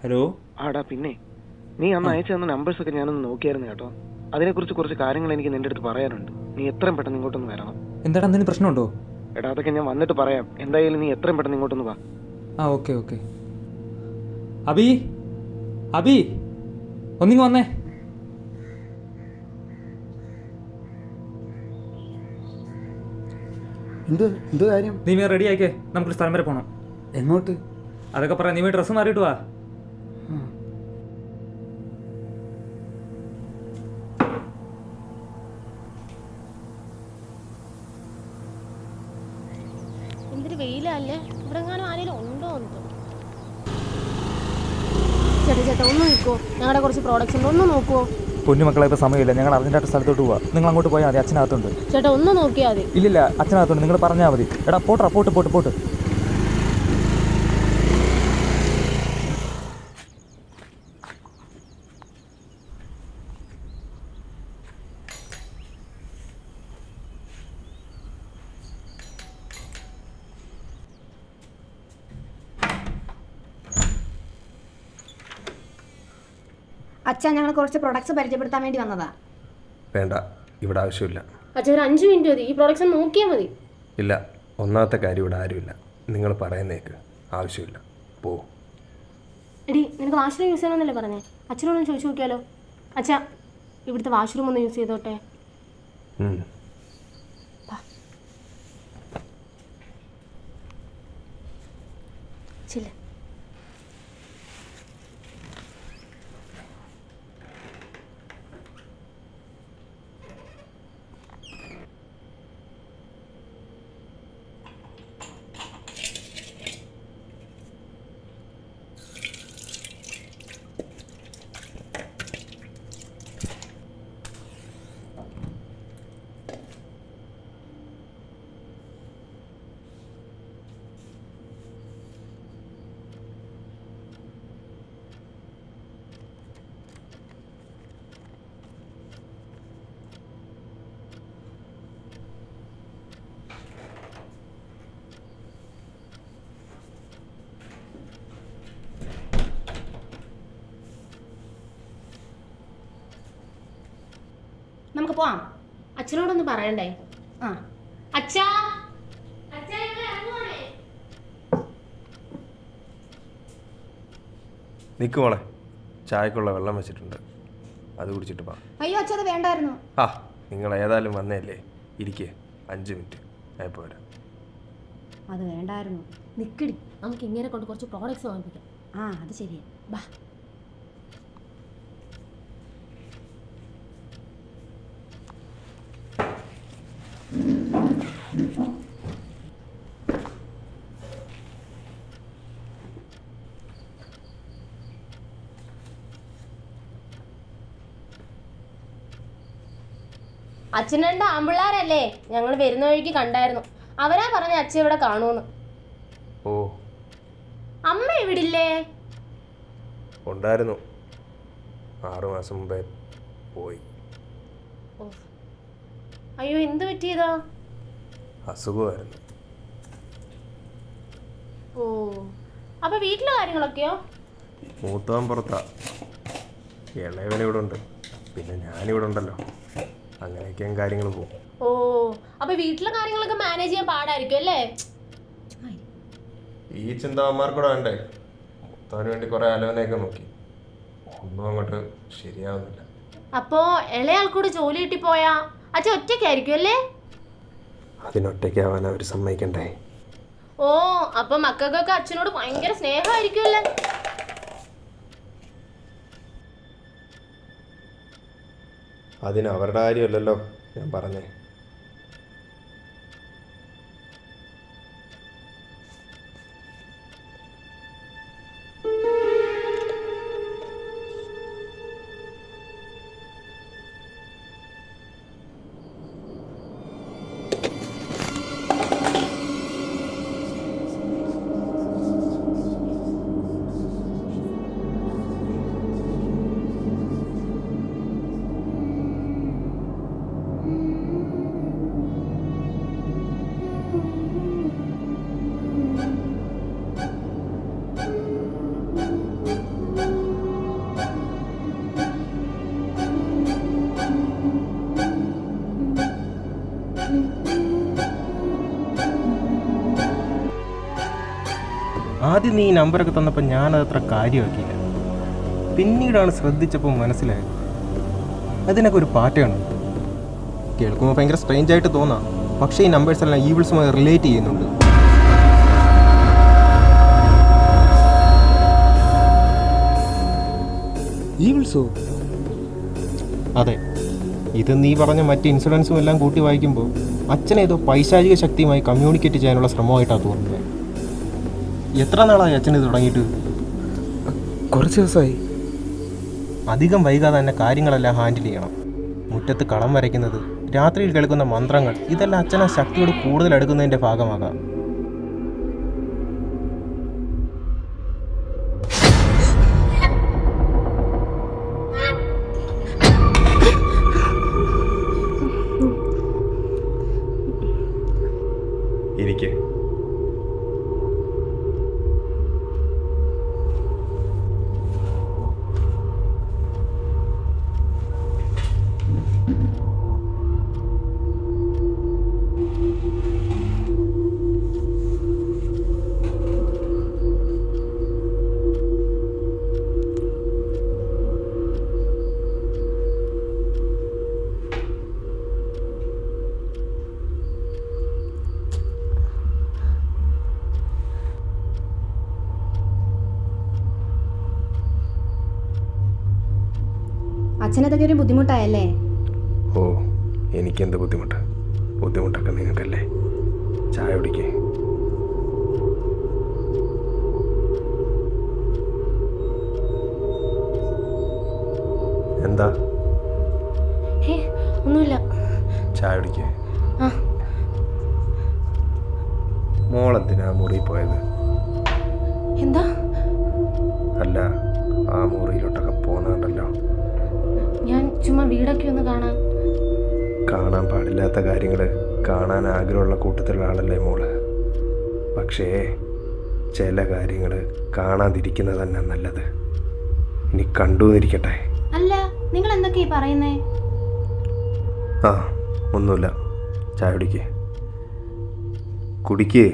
Hello. ആടാ പിന്നെ നീ അന്ന് അയച്ചു തന്ന നമ്പേഴ്സൊക്കെ ഞാനൊന്ന് നോക്കിയായിരുന്നു കേട്ടോ. അതിനെക്കുറിച്ച് കുറച്ച് കാര്യങ്ങൾ എനിക്ക് നിന്റെ അടുത്ത് പറയാനുണ്ട്. നീ എത്രയും പെട്ടെന്ന് ഇങ്ങോട്ടൊന്ന് വരണം. എന്താടാ, എന്തെങ്കിലും പ്രശ്നമുണ്ടോ? എടാ അതൊക്കെ ഞാൻ വന്നിട്ട് പറയാം. എന്തായാലും നീ എത്രയും പെട്ടെന്ന് ഇങ്ങോട്ടൊന്ന് വാ. Okay okay. അബി, അബി ഒന്നിങ്ങ് വന്നേ. എന്ത് കാര്യം? നീ റെഡി ആയിക്കേ, നമുക്കൊരു സ്ഥലം വരെ പോകണം. എങ്ങോട്ട്? അതൊക്കെ പറയാം. നീ ഡ്രസ്സ് മാറിയിട്ട് വാ. എന്തൊരു വെയിലല്ലേ. ഇവിടെ എങ്ങാനും ആരെങ്കിലും ഉണ്ടോ എന്ന്. ചേട്ടാ ഒന്ന് നോക്കുമോ? ഞങ്ങളുടെ കുറച്ച് പ്രോഡക്റ്റ്സ് ഉണ്ട്, ഒന്ന് നോക്കുമോ? പൊന്നുമക്കളെ, ഇപ്പോൾ സമയമില്ല. ഞങ്ങൾ അർജൻറ്റായിട്ട് സ്ഥലത്തോട്ട് പോവാ. നിങ്ങൾ അങ്ങോട്ട് പോയാൽ മതി. അച്ഛനകത്തുണ്ട്. ചേട്ടാ ഒന്ന് നോക്കിയാൽ മതി. ഇല്ലില്ല, അച്ഛനകത്തുണ്ട്. നിങ്ങൾ പറഞ്ഞാൽ മതി. എടാ പോട്ടാ, പോട്ട്. അച്ഛാ, ഞങ്ങൾ കുറച്ച് പ്രൊഡക്ട്സ് പരിചയപ്പെടുത്താൻ വേണ്ടി വന്നതാ. വേണ്ട, ഇവിടെ ആവശ്യമില്ല. അച്ഛൻ ഒരു 5 മിനിറ്റ് മതി. ഈ പ്രോഡക്ട്സ് നോക്കിയാൽ മതി. ഇല്ല, ഒന്നാമത്തെ കാര്യം ഇവിടെ ആരുമില്ല. നിങ്ങൾ പറയുന്നേക്ക് ആവശ്യമില്ല, പോ. എടി, നിനക്ക് വാഷ്റൂം യൂസ് ചെയ്യണമെന്നല്ലേ പറഞ്ഞേ? അച്ഛനോടൊന്ന് ചോദിച്ചു നോക്കിയാലോ? അച്ഛാ, ഇവിടുത്തെ വാഷ്റൂം ഒന്ന് യൂസ് ചെയ്തോട്ടെ. ചില്ല. നമുക്ക് പോവാം. അച്ഛനോടൊന്ന് പറയണ്ടേ? അച്ഛാ, നിൽക്കുമോളെ, ചായക്കുള്ള വെള്ളം വെച്ചിട്ടുണ്ട്, അത് കുടിച്ചിട്ട് പാ. അയ്യോ അച്ഛാ, അത് വേണ്ടായിരുന്നു. നിങ്ങൾ ഏതായാലും വന്നേല്ലേ, ഇരിക്കേ. 5 മിനിറ്റ് ഞാൻ ഇപ്പോൾ വരാം. അത് വേണ്ടായിരുന്നു. നിക്കടി, നമുക്ക് ഇങ്ങനെ കൊണ്ട് കുറച്ച് പ്രോഡക്ട്സ് വാങ്ങിപ്പിക്കാം. അത് ശരിയാ. ബാ. അച്ഛനുണ്ട് ആമ്പിള്ളാരല്ലേ, ഞങ്ങൾ വരുന്ന വഴിക്ക് കണ്ടായിരുന്നു. അവരാ പറഞ്ഞ അച്ഛൻ ഇവിടെ കാണുമെന്ന്. ഓ, അമ്മ എവിടില്ലേ? ഉണ്ടായിരുന്നു, 6 മാസം മുമ്പേ പോയി. അയ്യോ, എന്ത് പറ്റിയതാ? അസുഖമായിരുന്നു. ഓ, അപ്പൊ വീട്ടിലെ കാര്യങ്ങളൊക്കെയോ? മൂത്തവൻ പുറത്താ, ഇളയവൻ ഇവിടെ ഉണ്ട്, പിന്നെ ഞാനിവിടെ ഉണ്ടല്ലോ. അങ്ങനെയൊക്കെയും കാര്യങ്ങൾ പോകും. ഓ, അപ്പൊ വീട്ടിലെ കാര്യങ്ങളൊക്കെ മാനേജ് ചെയ്യാൻ പാടായിരിക്കും അല്ലേ? ഈ ചിന്താവന്മാർക്കൂടെ വേണ്ടേ? മൂത്തവന് വേണ്ടി കുറെ ആലോചനയൊക്കെ നോക്കി, ഒന്നും അങ്ങോട്ട് ശരിയാവുന്നില്ല. അപ്പോ ഇളയാൾക്കൂടെ ജോലി കിട്ടി പോയാ അച്ഛൻ ഒറ്റയ്ക്കായിരിക്കും അല്ലേ? അതിനൊറ്റയ്ക്കാവാൻ അവർ സമ്മതിക്കണ്ടേ? ഓ, അപ്പൊ മക്കൾക്കൊക്കെ അച്ഛനോട് ഭയങ്കര സ്നേഹമായിരിക്കും അല്ലേ? അതിന് അവരുടെ കാര്യമല്ലല്ലോ ഞാൻ പറഞ്ഞേ. ആദ്യം നീ ഈ നമ്പറൊക്കെ തന്നപ്പോൾ ഞാനതത്ര കാര്യമാക്കിയില്ല. പിന്നീടാണ് ശ്രദ്ധിച്ചപ്പോൾ മനസ്സിലായത് അതിനൊക്കെ ഒരു പാറ്റേൺ ഉണ്ട്. കേൾക്കുമ്പോൾ ഭയങ്കര സ്ട്രേഞ്ച് ആയിട്ട് തോന്നാം, പക്ഷേ ഈ നമ്പേഴ്സ് എല്ലാം ഈവിൾസുമായി റിലേറ്റ് ചെയ്യുന്നുണ്ട്. ഈവിൾസോ? അതെ, ഇത് നീ പറഞ്ഞ മറ്റ് ഇൻസിഡൻസും എല്ലാം കൂട്ടി വായിക്കുമ്പോൾ അച്ഛനേതോ പൈശാചിക ശക്തിയുമായി കമ്മ്യൂണിക്കേറ്റ് ചെയ്യാനുള്ള ശ്രമമായിട്ടാണ് തോന്നുന്നത്. എത്ര നാളായി അച്ഛൻ ഇത് തുടങ്ങിയിട്ട്? കുറച്ച് ദിവസമായി. അധികം വൈകാതെ തന്നെ കാര്യങ്ങളെല്ലാം ഹാൻഡിൽ ചെയ്യണം. മുറ്റത്ത് കളം വരയ്ക്കുന്നത്, രാത്രിയിൽ കേൾക്കുന്ന മന്ത്രങ്ങൾ, ഇതെല്ലാം അച്ഛനെ ശക്തിയോട് കൂടുതൽ അടുക്കുന്നതിൻ്റെ ഭാഗമാകാം. ഇരിക്കെ. അച്ഛനതൊക്കെ ഒരു ബുദ്ധിമുട്ടായല്ലേ? ഓ, എനിക്കെന്ത് ബുദ്ധിമുട്ട്? ബുദ്ധിമുട്ടൊക്കെ നിങ്ങൾക്കല്ലേ. ചായ കുടിക്കേ. എന്താ? ഒന്നുമില്ല. ചായ കുടിക്കേ. ആ. മോളെന്തിനാ മുറി പോയത്? എന്താ? അല്ല, ആ മുറിയിലോട്ടൊക്കെ പോന്നാണ്ടല്ലോ. ഞാൻ ചുമ്മാ വീടൊക്കെ ഒന്ന് കാണാൻ പാടില്ലാത്ത കാര്യങ്ങൾ കാണാൻ ആഗ്രഹമുള്ള കൂട്ടത്തിലുള്ള ആളല്ലേ മോള്. പക്ഷേ ചില കാര്യങ്ങൾ കാണാതിരിക്കുന്നത് തന്നെ നല്ലത്. ഇനി കണ്ടുവന്നിരിക്കട്ടെ. അല്ല, നിങ്ങൾ എന്തൊക്കെയാ പറയുന്നേ? ആ, ഒന്നുമില്ല. ചായ കുടിക്കേ. കുടിക്കേ.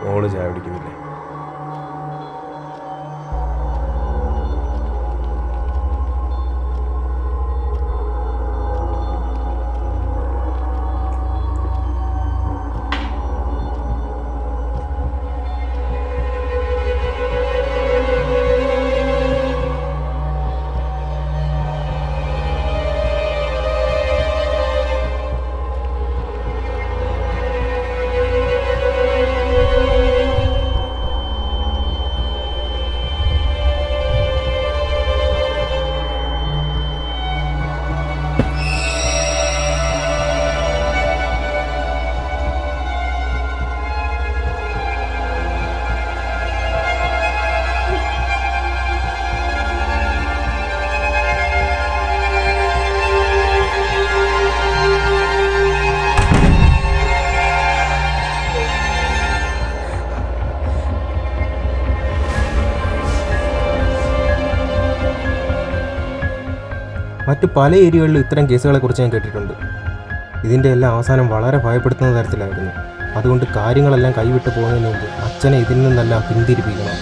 മോള് ചായ കുടിക്കുന്നില്ലേ? മറ്റ് പല ഏരിയകളിലും ഇത്തരം കേസുകളെക്കുറിച്ച് ഞാൻ കേട്ടിട്ടുണ്ട്. ഇതിൻ്റെ എല്ലാം അവസാനം വളരെ ഭയപ്പെടുത്തുന്ന തരത്തിലായിരുന്നു. അതുകൊണ്ട് കാര്യങ്ങളെല്ലാം കൈവിട്ട് പോകുന്നതിന് മുമ്പ് അച്ഛനെ ഇതിൽ നിന്നെല്ലാം പിന്തിരിപ്പിക്കണം.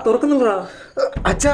തുറക്കുന്നുള്ളടാ അച്ഛാ.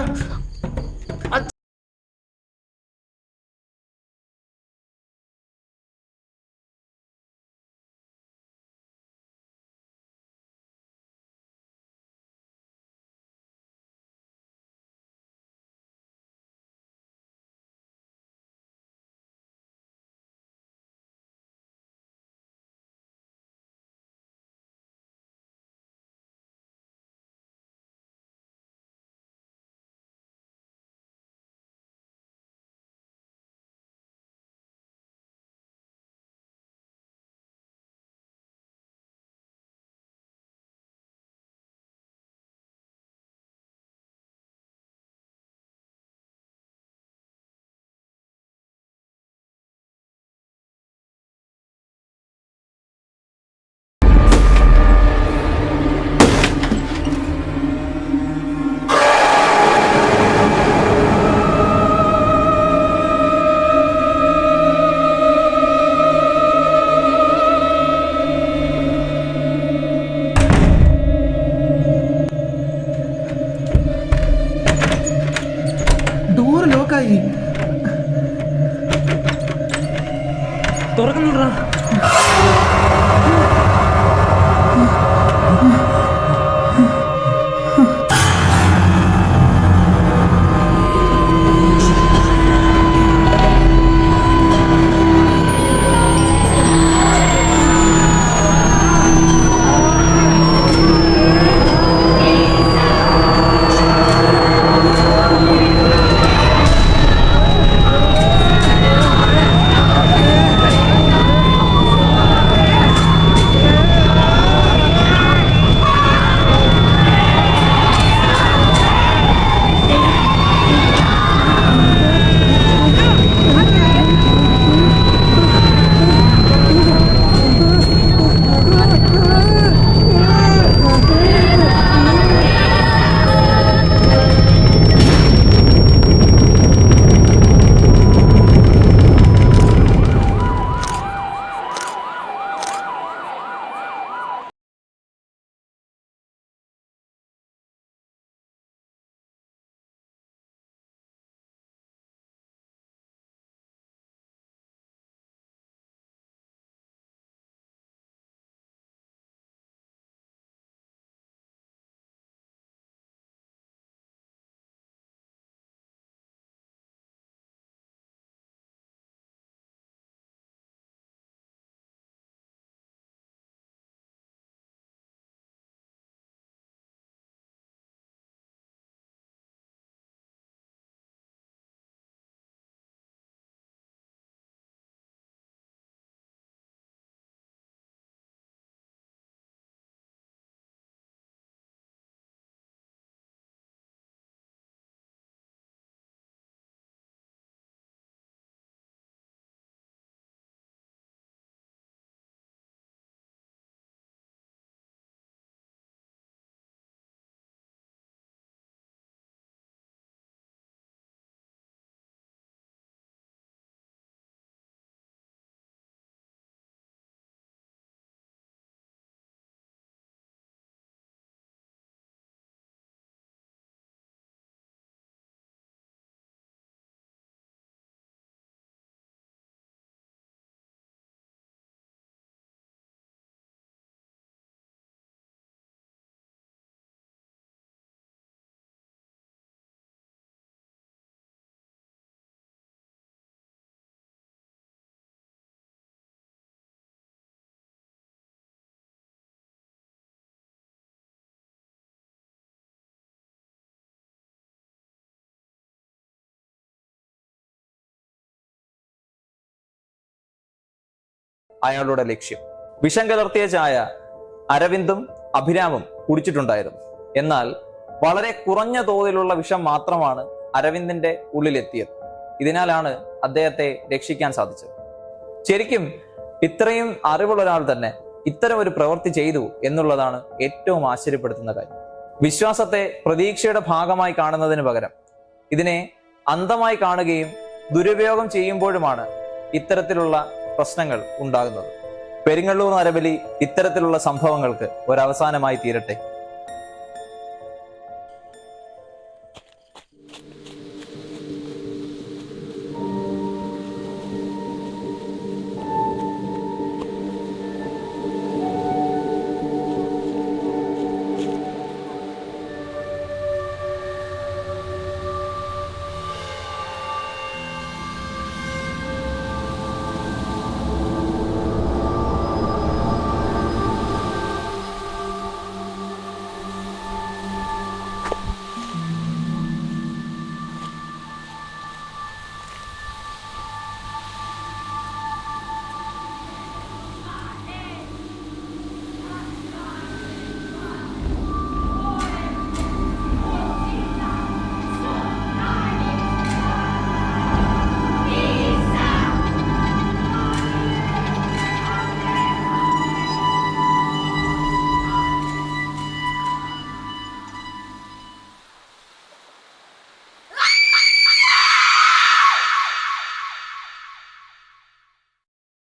അയാളുടെ ലക്ഷ്യം. വിഷം കലർത്തിയ ചായ അരവിന്ദും അഭിരാമും കുടിച്ചിട്ടുണ്ടായിരുന്നു. എന്നാൽ വളരെ കുറഞ്ഞ തോതിലുള്ള വിഷം മാത്രമാണ് അരവിന്ദിന്റെ ഉള്ളിലെത്തിയത്. ഇതിനാലാണ് അദ്ദേഹത്തെ രക്ഷിക്കാൻ സാധിച്ചത്. ശരിക്കും ഇത്രയും അറിവുള്ള ഒരാൾ തന്നെ ഇത്തരം ഒരു പ്രവൃത്തി ചെയ്തു എന്നുള്ളതാണ് ഏറ്റവും ആശ്ചര്യപ്പെടുത്തുന്ന കാര്യം. വിശ്വാസത്തെ പ്രതീക്ഷയുടെ ഭാഗമായി കാണുന്നതിന് പകരം ഇതിനെ അന്ധമായി കാണുകയും ദുരുപയോഗം ചെയ്യുമ്പോഴുമാണ് ഇത്തരത്തിലുള്ള പ്രശ്നങ്ങൾ ഉണ്ടാകുന്നത്. പെരിങ്ങള്ളൂർ നരബലി ഇത്തരത്തിലുള്ള സംഭവങ്ങൾക്ക് ഒരവസാനമായി തീരട്ടെ.